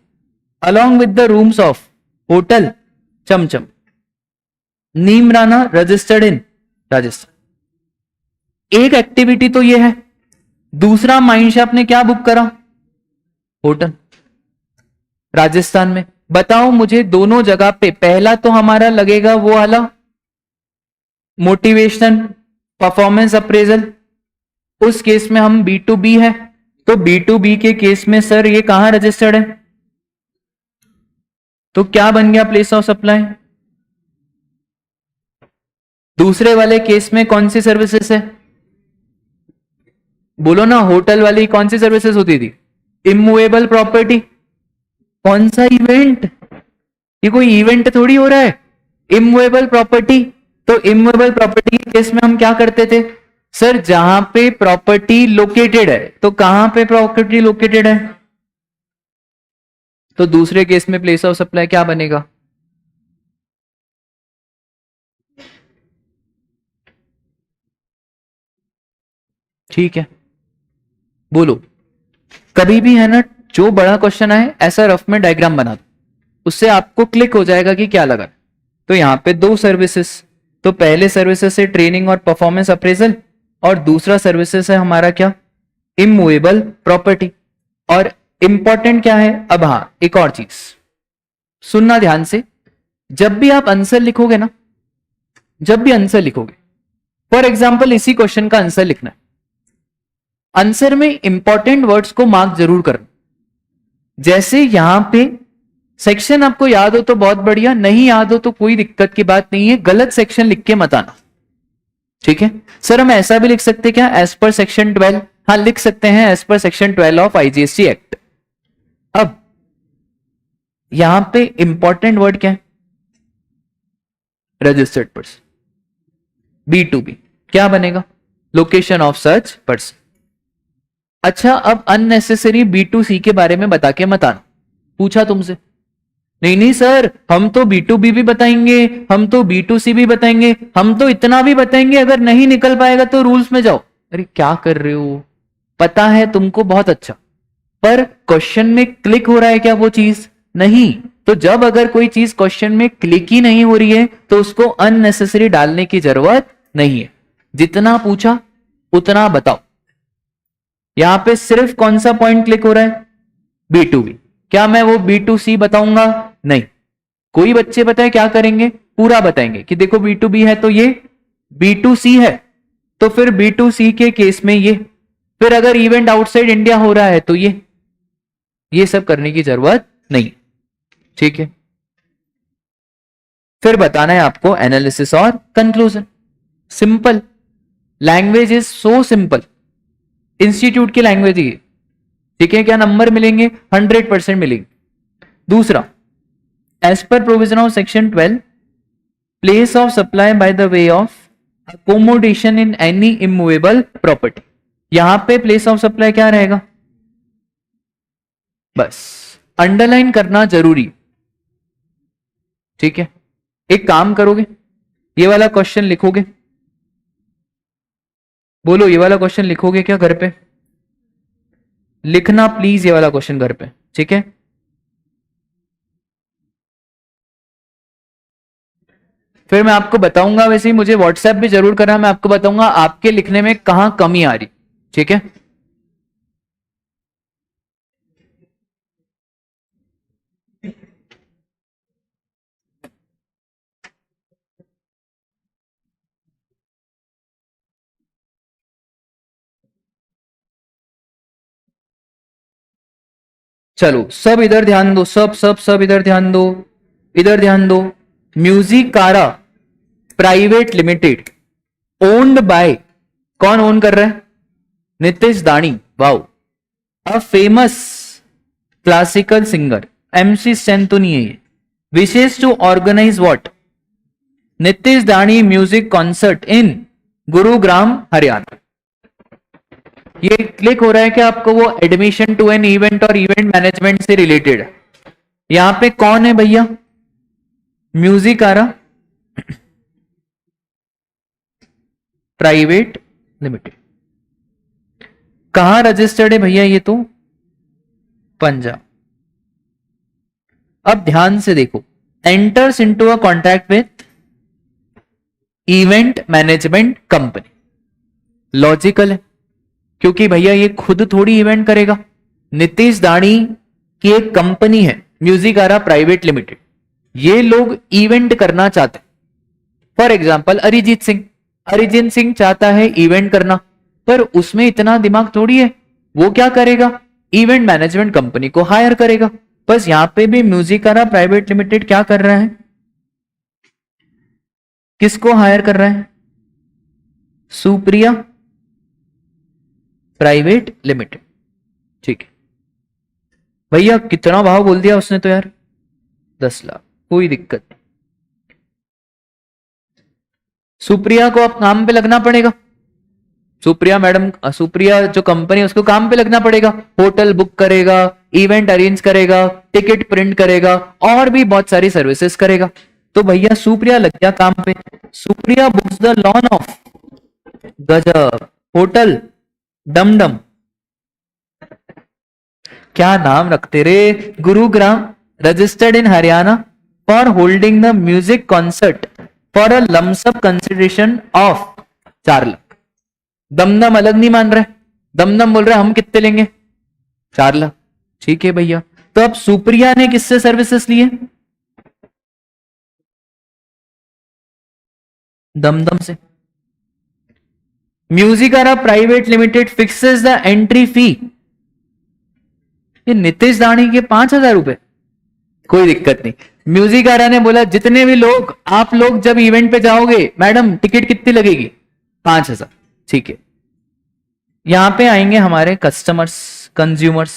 Speaker 1: along with the rooms of hotel Chamcham, Neemrana registered in Rajasthan. एक एक्टिविटी तो ये है, दूसरा माइंडशार्प ने क्या बुक करा, होटल। राजस्थान में। बताओ मुझे दोनों जगह पे, पहला तो हमारा लगेगा वो वाला मोटिवेशन परफॉर्मेंस अप्रेजल, उस केस में हम B2B है, तो B2B के केस में सर ये कहां रजिस्टर्ड है, तो क्या बन गया प्लेस ऑफ सप्लाई। दूसरे वाले केस में कौन सी सर्विसेज है, बोलो ना, होटल वाली कौन सी सर्विसेज होती थी, इमूवेबल प्रॉपर्टी। कौन सा इवेंट, ये कोई इवेंट थोड़ी हो रहा है, इमूवेबल प्रॉपर्टी। तो इमूवेबल प्रॉपर्टी के केस में हम क्या करते थे सर, जहां पे प्रॉपर्टी लोकेटेड है, तो कहां पे प्रॉपर्टी लोकेटेड है, तो दूसरे केस में प्लेस ऑफ सप्लाई क्या बनेगा, ठीक है। बोलो, कभी भी है ना, जो बड़ा क्वेश्चन आए ऐसा रफ में डायग्राम बना दो, उससे आपको क्लिक हो जाएगा कि क्या लगा। तो यहां पे दो सर्विसेज, तो पहले सर्विसेज से ट्रेनिंग और परफॉर्मेंस अप्रेजल, और दूसरा सर्विसेज है हमारा क्या, इमूवेबल प्रॉपर्टी। और इंपॉर्टेंट क्या है, अब हाँ एक और चीज सुनना ध्यान से, जब भी आप आंसर लिखोगे ना, जब भी आंसर लिखोगे, फॉर एग्जाम्पल इसी क्वेश्चन का आंसर लिखना है, आंसर में इंपॉर्टेंट वर्ड्स को मार्क जरूर करना। जैसे यहां पे सेक्शन आपको याद हो तो बहुत बढ़िया, नहीं याद हो तो कोई दिक्कत की बात नहीं है, गलत सेक्शन लिख के मत आना, ठीक है। सर हम ऐसा भी लिख सकते क्या, एज पर सेक्शन 12, हाँ लिख सकते हैं as per section 12 of IGST act. अब यहां पे इंपॉर्टेंट वर्ड क्या है, रजिस्टर्ड पर्सन। B2B क्या बनेगा, लोकेशन ऑफ सच पर्सन। अच्छा, अब अननेसेसरी B2C के बारे में बता के मत आना, पूछा तुमसे, नहीं नहीं सर हम तो B2B भी बताएंगे, हम तो B2C भी बताएंगे, हम तो इतना भी बताएंगे, अगर नहीं निकल पाएगा तो रूल्स में जाओ। अरे क्या कर रहे हो, पता है तुमको बहुत अच्छा, पर क्वेश्चन में क्लिक हो रहा है क्या वो चीज, नहीं। तो जब अगर कोई चीज क्वेश्चन में क्लिक ही नहीं हो रही है तो उसको अननेसेसरी डालने की जरूरत नहीं है, जितना पूछा उतना बताओ। यहां पे सिर्फ कौन सा पॉइंट क्लिक हो रहा है, B2B, क्या मैं वो B2C बताऊंगा, नहीं। कोई बच्चे बताए क्या करेंगे, पूरा बताएंगे कि देखो B2B है तो ये, B2C है तो फिर B2C के केस में ये, फिर अगर इवेंट आउटसाइड इंडिया हो रहा है तो ये सब करने की जरूरत नहीं, ठीक है। फिर बताना है आपको एनालिसिस और conclusion, simple, language is so simple, institute की लैंग्वेज ही, ठीक है। क्या नंबर मिलेंगे, 100% मिलेंगे। दूसरा, as per provision of section 12, place of supply by the way of accommodation in any immovable property, यहां पे प्लेस ऑफ सप्लाई क्या रहेगा, बस अंडरलाइन करना जरूरी, ठीक है। एक काम करोगे, ये वाला क्वेश्चन लिखोगे, बोलो ये वाला क्वेश्चन लिखोगे क्या घर पे, लिखना प्लीज ये वाला क्वेश्चन घर पे, ठीक है। फिर मैं आपको बताऊंगा, वैसे ही मुझे व्हाट्सएप भी जरूर करना, मैं आपको बताऊंगा आपके लिखने में कहां कमी आ रही, ठीक है। चलो सब इधर ध्यान दो, सब सब सब इधर ध्यान दो, इधर ध्यान दो। Musicara private limited owned by, कौन ओन कर रहा है, Nitish Dani, wow, a famous classical singer, MC Stan तो नहीं है ये, विशेष to organise what, Nitish Dani music concert in Gurugram Haryana. ये क्लिक हो रहा है कि आपको वो एडमिशन टू एन इवेंट और इवेंट मैनेजमेंट से रिलेटेड है। यहां पे कौन है भैया, म्यूजिकारा प्राइवेट लिमिटेड, कहां रजिस्टर्ड है भैया ये, तो पंजाब। अब ध्यान से देखो, enters into a contract with event management company, logical है क्योंकि भैया ये खुद थोड़ी इवेंट करेगा, नितिश दानी की एक कंपनी है म्यूजिकारा प्राइवेट लिमिटेड, ये लोग इवेंट करना चाहते हैं। फॉर एग्जाम्पल अरिजीत सिंह चाहता है इवेंट करना, पर उसमें इतना दिमाग थोड़ी है। वो क्या करेगा, इवेंट मैनेजमेंट कंपनी को हायर करेगा। बस यहां पे भी म्यूजिकारा प्राइवेट लिमिटेड क्या कर रहा है, किसको हायर कर रहा है, सुप्रिया प्राइवेट लिमिटेड। ठीक है भैया, कितना भाव बोल दिया उसने तो यार, 10 लाख, कोई दिक्कत नहीं। सुप्रिया को अब काम पे लगना पड़ेगा, सुप्रिया मैडम, सुप्रिया जो कंपनी है उसको काम पे लगना पड़ेगा। होटल बुक करेगा, इवेंट अरेंज करेगा, टिकट प्रिंट करेगा, और भी बहुत सारी सर्विसेज करेगा। तो भैया सुप्रिया लग गया काम पे। Supriya books the lawn of, गजब, होटल डमडम, क्या नाम रखते रे, Gurugram, registered in Haryana for holding the music concert for a lump sum consideration of 4 lakh. Dumdum अलग नहीं मान रहे, दमदम बोल रहे हम कितने लेंगे, 4 लाख। ठीक है भैया, तो अब सुप्रिया ने किससे सर्विसेज लिए, दमदम से। Musicara private limited fixes the entry fee, ये नीतीश दानी के 5,000 रुपए, कोई दिक्कत नहीं। म्यूजिकारा ने बोला जितने भी लोग, आप लोग जब इवेंट पे जाओगे मैडम टिकट कितनी लगेगी, 5,000। ठीक है, यहां पे आएंगे हमारे customers, consumers.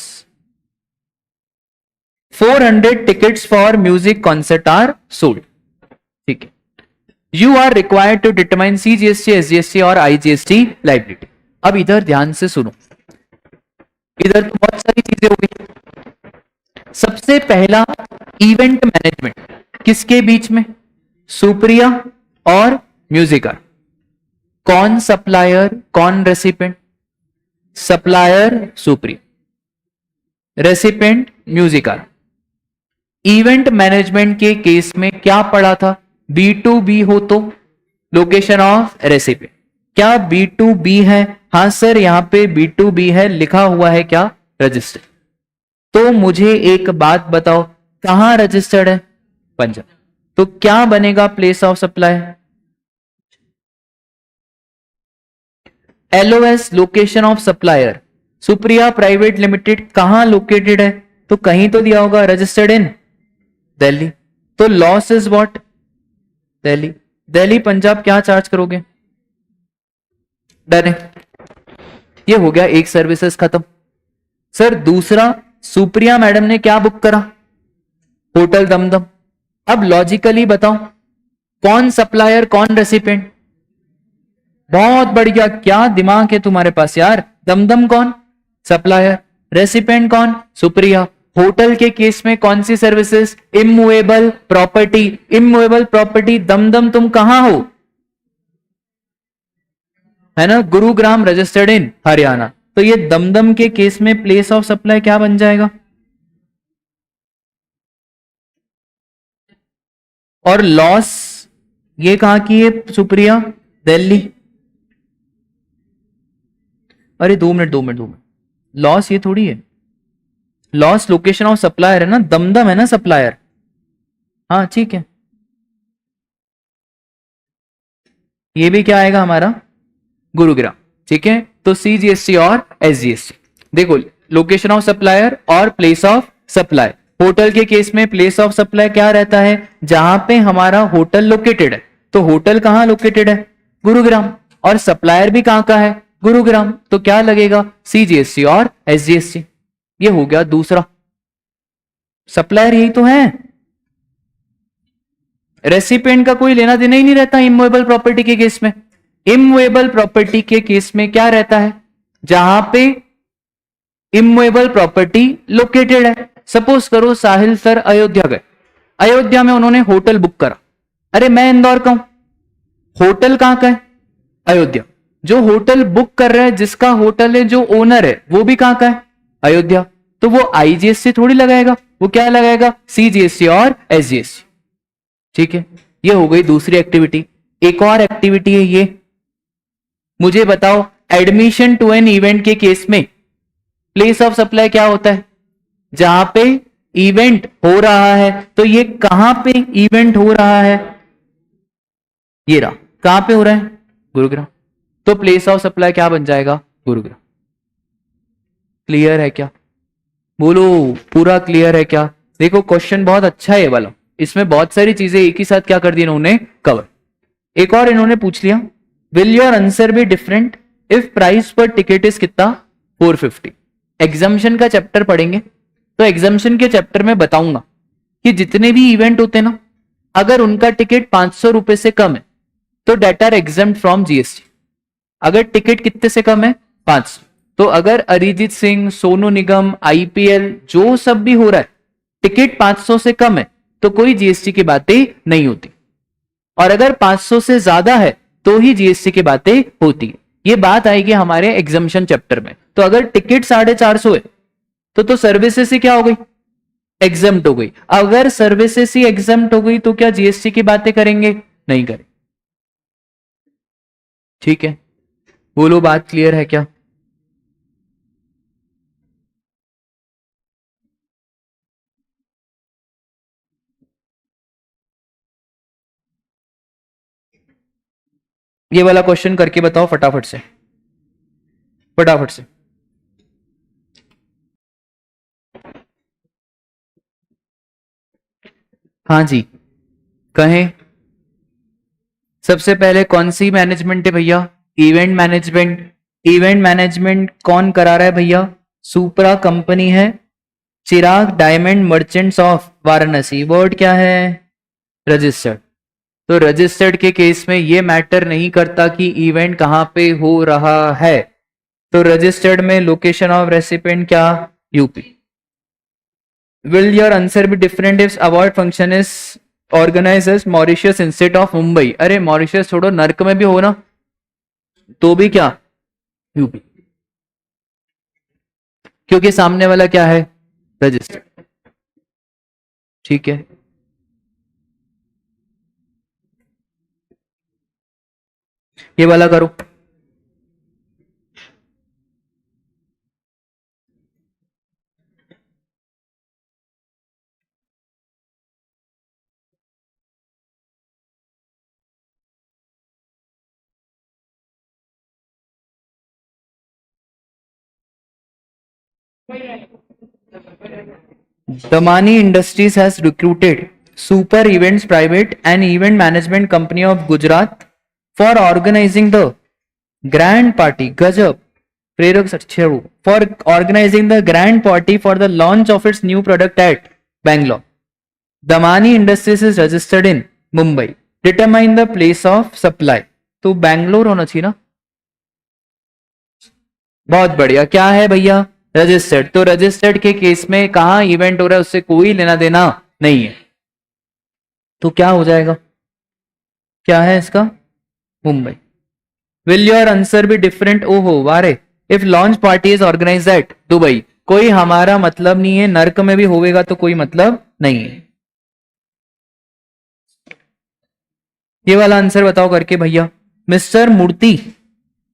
Speaker 1: 400 tickets for music concert are sold. ठीक है, you are required to determine CGST, SGST और IGST लाइबिलिटी। अब इधर ध्यान से सुनो, इधर तो बहुत सारी चीजें हो गई। सबसे पहला इवेंट मैनेजमेंट किसके बीच में, सुप्रिया और म्यूजिकारा। कौन सप्लायर, कौन recipient, supplier Supriya, recipient Musicara. Event management के केस में क्या पढ़ा था, B2B हो तो लोकेशन ऑफ रेसिपेंट। क्या B2B है, हां सर यहां पे B2B है, लिखा हुआ है क्या, रजिस्टर। तो मुझे एक बात बताओ, कहां रजिस्टर्ड है, पंजाब, तो क्या बनेगा place of supply, LOS location of supplier. Supriya private limited कहां लोकेटेड है, तो कहीं तो दिया होगा, रजिस्टर्ड इन दिल्ली, तो loss is what, Delhi. Delhi Punjab क्या चार्ज करोगे, डन है। ये हो गया एक सर्विसेज खत्म। सर दूसरा, सुप्रिया मैडम ने क्या बुक करा, होटल दमदम। अब लॉजिकली बताओ कौन सप्लायर कौन रेसिपेंट, बहुत बढ़िया, क्या दिमाग है तुम्हारे पास यार। दमदम कौन, सप्लायर, रेसिपेंट कौन, सुप्रिया। होटल के केस में कौन सी services, immovable property. Immovable property Dumdum तुम कहां हो, है ना, गुरुग्राम, रजिस्टर्ड इन हरियाणा। तो ये दमदम के केस में प्लेस ऑफ सप्लाई क्या बन जाएगा, और लॉस ये कहां की है, सुप्रिया दिल्ली। अरे 2 मिनट, लॉस ये थोड़ी है, लॉस लोकेशन ऑफ सप्लायर है ना, दमदम है ना सप्लायर। हाँ ठीक है, ये भी क्या आएगा हमारा, गुरुग्राम। ठीक है, तो CGST और SGST देखो, लोकेशन ऑफ सप्लायर और प्लेस ऑफ सप्लाई। होटल के केस में प्लेस ऑफ सप्लाई क्या रहता है, जहां पे हमारा होटल लोकेटेड है, तो होटल कहां लोकेटेड है, गुरुग्राम, और सप्लायर भी कहां का है, गुरुग्राम, तो क्या लगेगा, CGST और SGST। ये हो गया दूसरा, सप्लायर यही तो है। रेसिपिएंट का कोई लेना देना ही नहीं रहता इमूवेबल प्रॉपर्टी के केस में। इमूवेबल प्रॉपर्टी के केस में क्या रहता है, जहां पे इमूवेबल प्रॉपर्टी लोकेटेड है। सपोज करो साहिल सर अयोध्या गए, अयोध्या में उन्होंने होटल बुक करा, अरे मैं इंदौर का हूं, होटल कहां का है, अयोध्या। जो होटल बुक कर रहा है, जिसका होटल है, जो ओनर है, वो भी कहां का है, अयोध्या। तो वो IGST थोड़ी लगाएगा, वो क्या लगाएगा, CGST और SGST। ठीक है, ये हो गई दूसरी एक्टिविटी। एक और एक्टिविटी है ये, मुझे बताओ एडमिशन टू एन इवेंट के केस में प्लेस ऑफ सप्लाई क्या होता है, जहां पे इवेंट हो रहा है, तो ये कहां पे इवेंट हो रहा है? ये रहा, कहां पे हो रहा है? गुरुग्राम। तो प्लेस ऑफ सप्लाई क्या बन जाएगा? गुरुग्राम। क्लियर है क्या? बोलो, पूरा क्लियर है क्या? देखो क्वेश्चन बहुत अच्छा है ये वाला, इसमें बहुत सारी चीजें एक ही साथ क्या कर दी इन्होंने? कवर। एक और इन्होंने पूछ लिया, will your answer be different if price पर टिकट इज कितना? 450। एग्जाम्शन का चैप्टर पढ़ेंगे तो एग्जाम्शन के चैप्टर में बताऊंगा कि जितने भी इवेंट होते ना, अगर उनका टिकट 500 रुपए से कम है तो they are exempt from GST. अगर टिकट कितने से कम है? 500। तो अगर अरिजीत सिंह, सोनू निगम, आईपीएल, जो सब भी हो रहा है, टिकट 500 से कम है तो कोई जीएसटी की बातें नहीं होती, और अगर 500 से ज्यादा है तो ही जीएसटी की बातें होती है। ये बात आएगी हमारे एग्जाम्शन चैप्टर में। तो अगर टिकट 450 है तो सर्विसेज ही क्या हो गई? एग्जाम्प्ट हो गई। अगर सर्विसेज ही एग्जाम्प्ट हो गई तो क्या जीएसटी की बातें करेंगे? नहीं करें। ठीक है, बोलो, बात क्लियर है क्या? ये वाला क्वेश्चन करके बताओ फटाफट से, फटाफट से। हाँ जी, कहें। सबसे पहले कौन सी मैनेजमेंट है भैया? Event management. इवेंट मैनेजमेंट कौन करा रहा है भैया? सुप्रा कंपनी है, Chirag diamond merchants of Varanasi. Word क्या है? रजिस्टर्ड। तो रजिस्टर्ड के केस में ये मैटर नहीं करता कि इवेंट कहां पे हो रहा है, तो रजिस्टर्ड में लोकेशन ऑफ रेसिपेंट क्या? UP. Will your answer be different if award function is organize as Mauritius instead of Mumbai? अरे मॉरिशियस छोड़ो, नर्क में भी हो ना, तो भी क्या? यूपी। क्योंकि सामने वाला क्या है? रजिस्टर्ड। ठीक है, ये वाला करो। Damani Industries has recruited Super Events Private and Event Management Company of Gujarat for organizing the grand party. Gajab. Prerak Satcheru. For organizing the grand party for the launch of its new product at Bangalore. Damani Industries is registered in Mumbai. Determine the place of supply. तो बैंगलोर होना चाहिए ना? बहुत बढ़िया। क्या है भैया? Registered. तो रजिस्टर्ड के केस में कहां इवेंट हो रहा है उससे कोई लेना देना नहीं है, तो क्या हो जाएगा? क्या है इसका? Mumbai. Will your answer be different? ओहो वारे। If launch party is organize at Dubai. कोई हमारा मतलब नहीं है, नर्क में भी होगा तो कोई मतलब नहीं है। ये वाला आंसर बताओ करके भैया। Mister Murthy,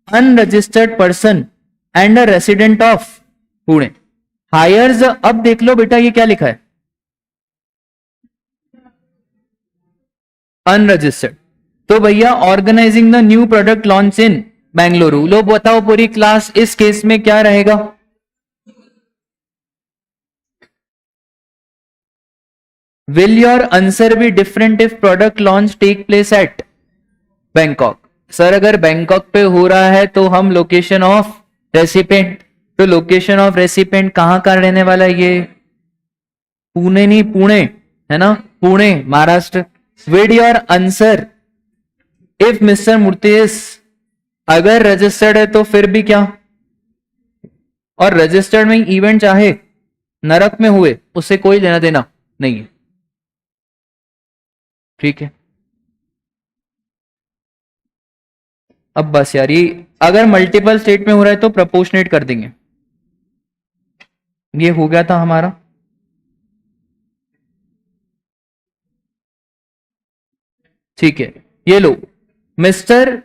Speaker 1: unregistered person and a resident of Pune hires. अब देख लो बेटा ये क्या लिखा है? अनरजिस्टर्ड। तो भैया organising the new product launch in Bengaluru. लो बताओ पूरी क्लास, इस केस में क्या रहेगा? Will your answer be different if product launch take place at Bangkok? Sir अगर बैंकॉक पे हो रहा है तो हम लोकेशन ऑफ रेसिपेंट, तो लोकेशन ऑफ रेसिपेंट कहां का रहने वाला है? ये पुणे नहीं, पुणे है ना, Pune Maharashtra. With your answer if mister Murthy's, अगर रजिस्टर्ड है तो फिर भी क्या? और रजिस्टर्ड में इवेंट चाहे नरक में हुए उससे कोई लेना देना नहीं है। ठीक है, अब बस यार, ये अगर मल्टीपल स्टेट में हो रहा है तो प्रपोर्शनेट कर देंगे। ये हो गया था हमारा। ठीक है, ये लो। Mister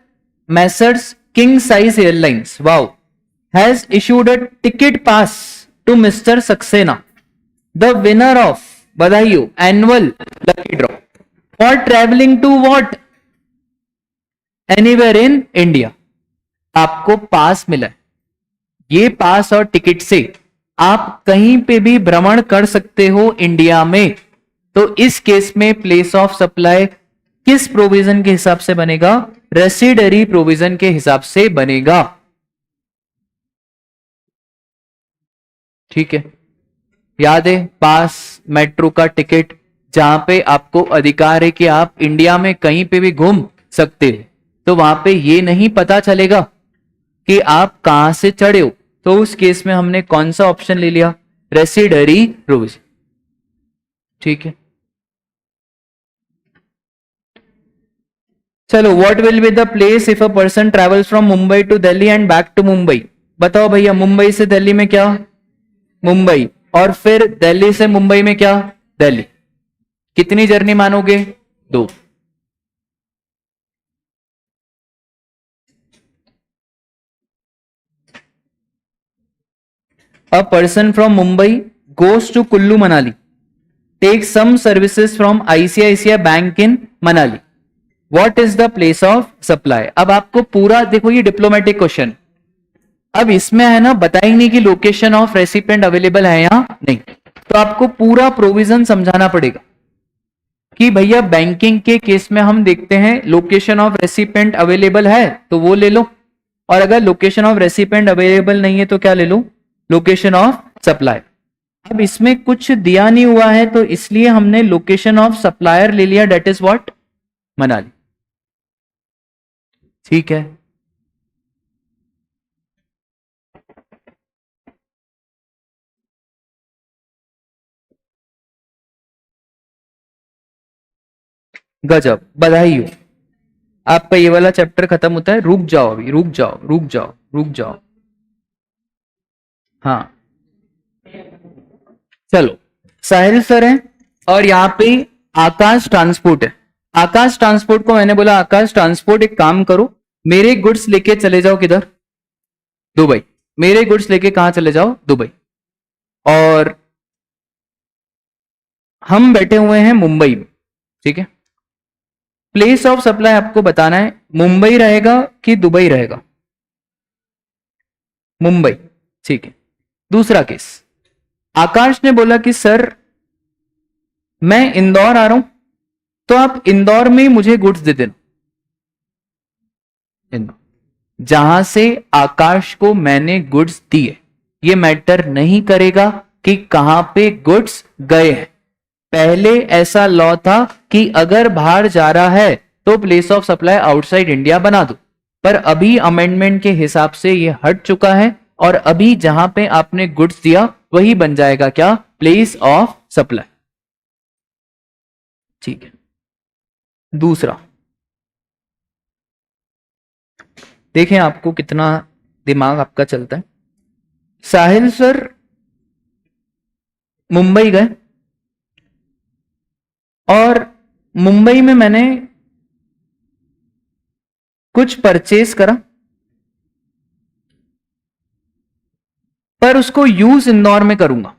Speaker 1: messrs King Size Airlines wow has issued a ticket pass to mister Saxena the winner of, बधाई हो, annual lucky draw for travelling to what, anywhere in India. आपको पास मिला है, ये पास और टिकट से आप कहीं पे भी भ्रमण कर सकते हो इंडिया में। तो इस केस में प्लेस ऑफ सप्लाई किस प्रोविजन के हिसाब से बनेगा? रेसिडरी प्रोविजन के हिसाब से बनेगा। ठीक है, याद है, पास, मेट्रो का टिकट, जहां पे आपको अधिकार है कि आप इंडिया में कहीं पे भी घूम सकते हो, तो वहां पे ये नहीं पता चलेगा कि आप कहां से चढ़े हो। तो उस केस में हमने कौन सा ऑप्शन ले लिया? Residuary provision. ठीक है, चलो, what will be the place if a person travels from Mumbai to Delhi and back to Mumbai? बताओ भैया, मुंबई से दिल्ली में क्या? मुंबई, और फिर दिल्ली से मुंबई में क्या? दिल्ली। कितनी जर्नी मानोगे? 2। A person from Mumbai goes to Kullu Manali, takes some services from ICICI Bank in Manali. What is the place of supply? अब आपको पूरा देखो, ये डिप्लोमेटिक क्वेश्चन, अब इसमें है ना, बताएंगे नहीं कि लोकेशन ऑफ रेसिपिएंट अवेलेबल है या नहीं, तो आपको पूरा प्रोविजन समझाना पड़ेगा कि भैया बैंकिंग के केस में हम देखते हैं लोकेशन ऑफ रेसिपिएंट अवेलेबल है तो वो ले लो, और अगर लोकेशन ऑफ रेसिपिएंट अवेलेबल नहीं है तो क्या ले लो? Location of supply. अब इसमें कुछ दिया नहीं हुआ है तो इसलिए हमने लोकेशन ऑफ सप्लायर ले लिया, डेट इज व्हाट? मनाली। ठीक है, गजब, बधाई हो, आपका ये वाला चैप्टर खत्म होता है। रुक जाओ अभी, रुक जाओ, रुक जाओ, रुक जाओ। हाँ, चलो, साहिल सर है और यहाँ पे आकाश ट्रांसपोर्ट है। आकाश ट्रांसपोर्ट को मैंने बोला, आकाश ट्रांसपोर्ट एक काम करो, मेरे गुड्स लेके चले जाओ किधर? दुबई। मेरे गुड्स लेके कहां चले जाओ? दुबई। और हम बैठे हुए हैं मुंबई में। ठीक है, प्लेस ऑफ सप्लाई आपको बताना है, मुंबई रहेगा कि दुबई रहेगा? मुंबई। ठीक है, दूसरा केस, आकाश ने बोला कि सर मैं इंदौर आ रहा हूं, तो आप इंदौर में मुझे गुड्स दे देना। इंदौर, जहां से आकाश को मैंने गुड्स दिए, ये मैटर नहीं करेगा कि कहां पे गुड्स गए हैं। पहले ऐसा लॉ था कि अगर बाहर जा रहा है तो place of supply outside India बना दो, पर अभी अमेंडमेंट के हिसाब से ये हट चुका है और अभी जहां पे आपने गुड्स दिया वही बन जाएगा क्या? Place of supply. ठीक है, दूसरा देखें आपको कितना दिमाग आपका चलता है। साहिल सर मुंबई गए और मुंबई में मैंने कुछ परचेज करा, पर उसको यूज इंदौर में करूंगा।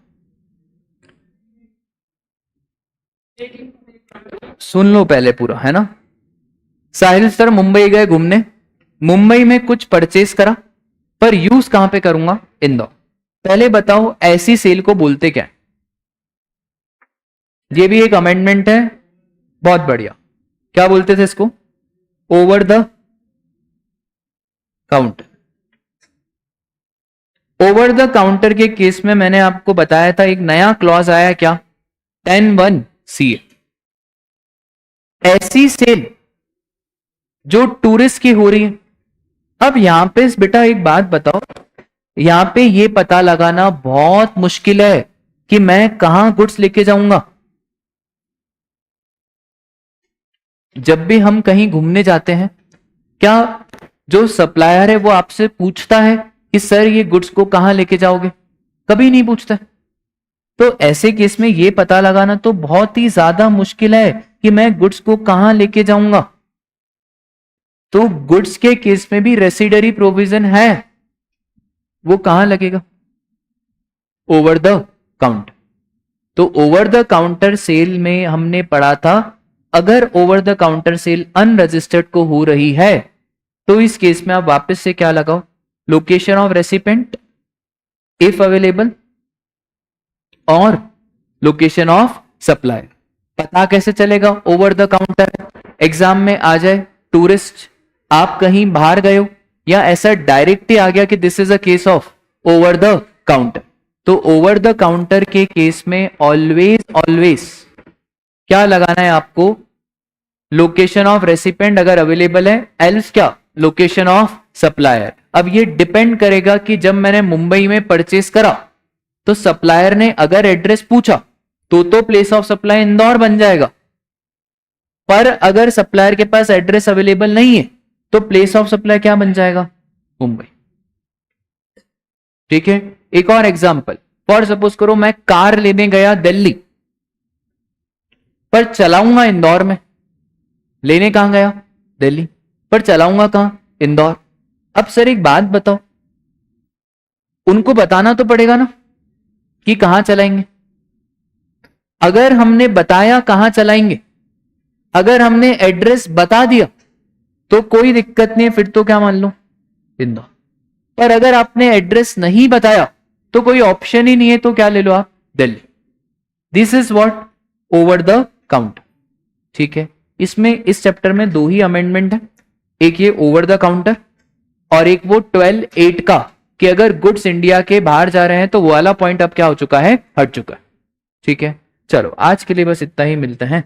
Speaker 1: सुन लो पहले पूरा, है ना। साहिल सर मुंबई गए घूमने, मुंबई में कुछ परचेज करा, पर यूज कहां पे करूंगा? इंदौर। पहले बताओ ऐसी सेल को बोलते क्या है? ये भी एक अमेंडमेंट है, बहुत बढ़िया। क्या बोलते थे इसको? Over the counter. Over the counter के केस में मैंने आपको बताया था एक नया क्लॉज आया, क्या? 10(1)(c). ऐसी सेल जो टूरिस्ट की हो रही है। अब यहां पे बेटा एक बात बताओ, यहां पे ये पता लगाना बहुत मुश्किल है कि मैं कहां गुड्स लेके जाऊंगा। जब भी हम कहीं घूमने जाते हैं, क्या जो सप्लायर है वो आपसे पूछता है कि सर ये गुड्स को कहां लेके जाओगे? कभी नहीं पूछता। तो ऐसे केस में ये पता लगाना तो बहुत ही ज्यादा मुश्किल है कि मैं गुड्स को कहां लेके जाऊंगा। तो गुड्स के केस में भी रेसिडरी प्रोविजन है, वो कहां लगेगा? Over the counter. तो ओवर द काउंटर सेल में हमने पढ़ा था अगर over the counter sale unregistered को हो रही है तो इस केस में आप वापस से क्या लगाओ, location of recipient if available और लोकेशन ऑफ सप्लायर। पता कैसे चलेगा ओवर द काउंटर? एग्जाम में आ जाए टूरिस्ट, आप कहीं बाहर गए हो या ऐसा डायरेक्ट ही आ गया कि this is a case of over the counter, तो ओवर द काउंटर के केस में ऑलवेज ऑलवेज क्या लगाना है आपको, लोकेशन ऑफ रेसिपेंट अगर अवेलेबल है, एल्स क्या, लोकेशन ऑफ सप्लायर। अब ये डिपेंड करेगा कि जब मैंने मुंबई में परचेस करा तो सप्लायर ने अगर एड्रेस पूछा तो प्लेस ऑफ सप्लाई इंदौर बन जाएगा, पर अगर सप्लायर के पास एड्रेस अवेलेबल नहीं है तो प्लेस ऑफ सप्लाई क्या बन जाएगा, मुंबई। ठीक है, एक और एग्जांपल, फॉर सपोज करो मैं कार लेने गया दिल्ली पर चलाऊंगा इंदौर में, लेने कहां गया, दिल्ली, पर चलाऊंगा कहां, इंदौर। अब सर एक बात बताओ, उनको बताना तो पड़ेगा ना कि कहां चलाएंगे। अगर हमने बताया कहां चलाएंगे, अगर हमने एड्रेस बता दिया तो कोई दिक्कत नहीं है, फिर तो क्या मान लो, इंदौर। पर अगर आपने एड्रेस नहीं बताया तो कोई ऑप्शन ही नहीं है, तो क्या ले लो आप, Delhi. This is what over the counter. ठीक है, इसमें इस चैप्टर में दो ही अमेंडमेंट है, एक ये ओवर द काउंटर और एक वो 12(8) का कि अगर गुड्स इंडिया के बाहर जा रहे हैं तो वो वाला पॉइंट अब क्या हो चुका है, हट चुका है। ठीक है, चलो आज के लिए बस इतना ही, मिलते हैं